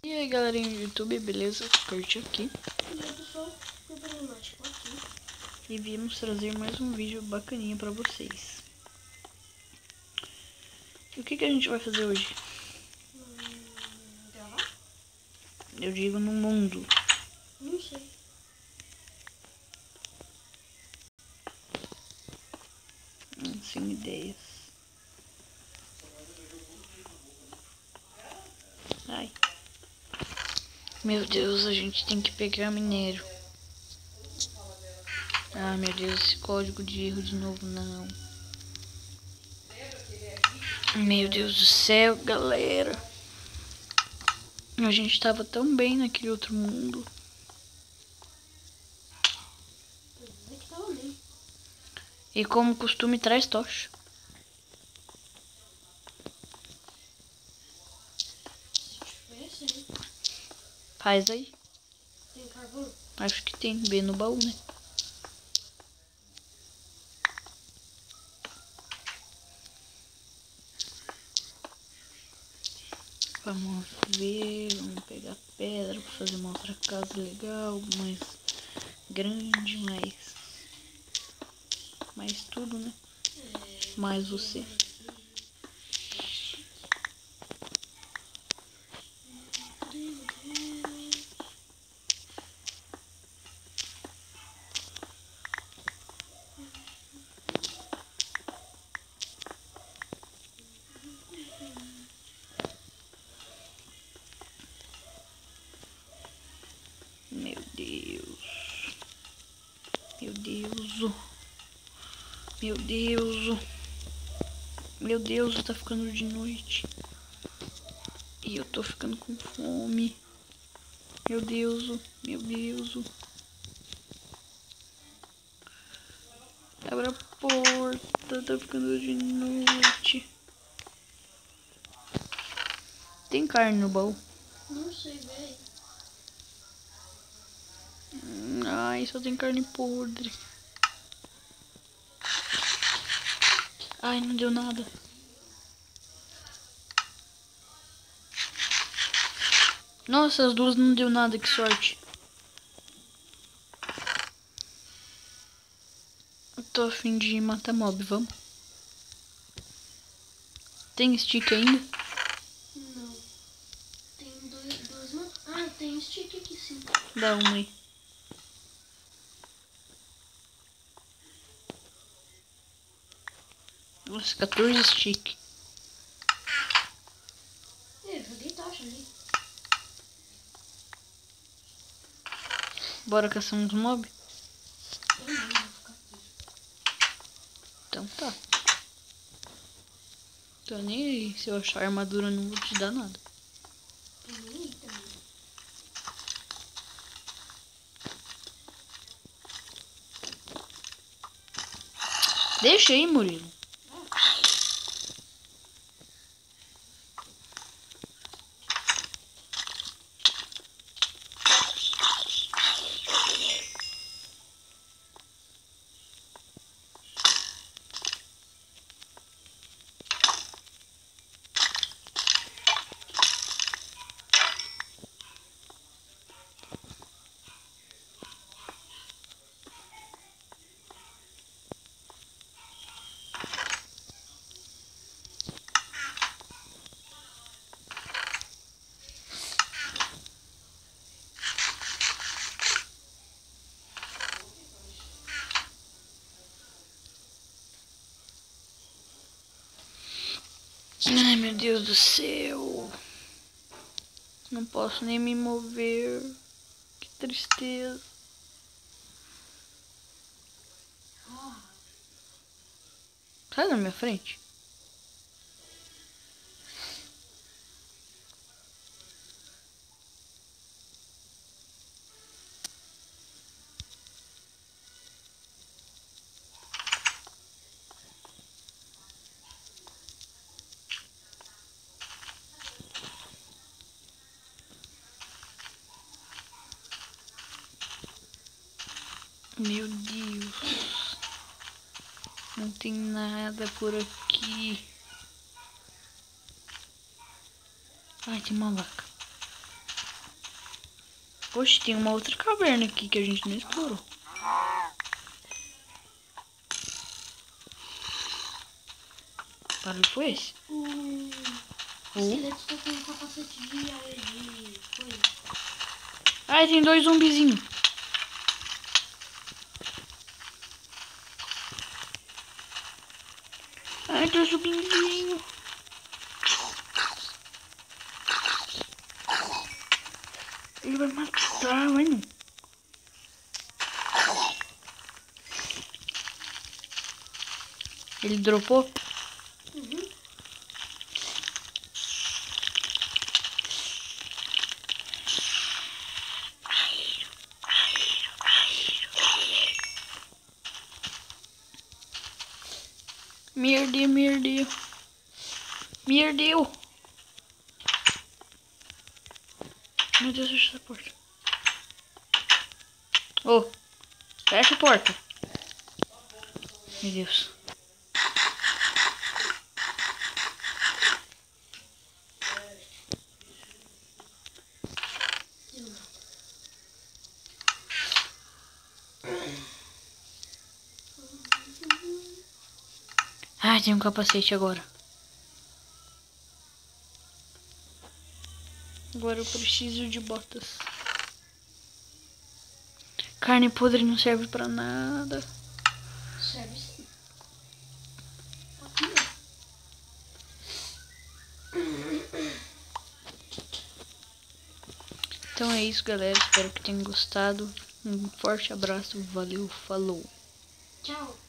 E aí galerinha do YouTube, beleza? Kurt aqui. E aí pessoal, eu tô no aqui. E viemos trazer mais um vídeo bacaninha pra vocês. E o que a gente vai fazer hoje? Gravar? Eu digo no mundo. Não sei. Sem ideias. Ai. Meu Deus, a gente tem que pegar minério. Ah, meu Deus, esse código de erro de novo, não. Meu Deus do céu, galera. A gente tava tão bem naquele outro mundo. É que tava bem. E como costume, traz tocha. Se tivesse, né? Faz aí. Tem carvão? Acho que tem, bem no baú, né? Vamos ver, vamos pegar pedra pra fazer uma outra casa legal, mais grande, mais tudo, né? Mais você. Meu Deus. Meu Deus. Meu Deus. Meu Deus, tá ficando de noite. E eu tô ficando com fome. Meu Deus. Meu Deus. Abra a porta, tá ficando de noite. Tem carne no baú? Não sei, velho. Ai, só tem carne podre. Ai, não deu nada. Nossa, as duas não deu nada, que sorte. Eu tô a fim de matar mob, vamos? Tem stick ainda? Não. Tem duas mãos. Ah, tem stick aqui sim. Dá um aí. Nossa, 14 stick. Eu joguei tocha ali. Bora caçar uns mob? Eu não vou ficar aqui. Então tá. Tô nem aí. Se eu achar armadura, não vou te dar nada. Tô nem aí também. Deixa aí, Murilo. Ai, meu Deus do céu. Não posso nem me mover. Que tristeza. Sai da minha frente. Meu Deus. Não tem nada por aqui. Ai, tem uma vaca. Poxa, tem uma outra caverna aqui que a gente não explorou. Barulho foi esse? O esqueleto tá com um capacete de coisa. Ai, tem 2 zumbizinhos. Ai, 2 zumbizinhos. Ele vai matar, mano. Ele dropou? Uhum. Merdeu. Meu Deus, fecha essa porta. Ô, fecha a porta. Meu Deus. Ai, tem um capacete agora. Agora eu preciso de botas. Carne podre não serve pra nada. Serve sim. Aqui, ó. Então é isso, galera. Espero que tenham gostado. Um forte abraço. Valeu, falou. Tchau.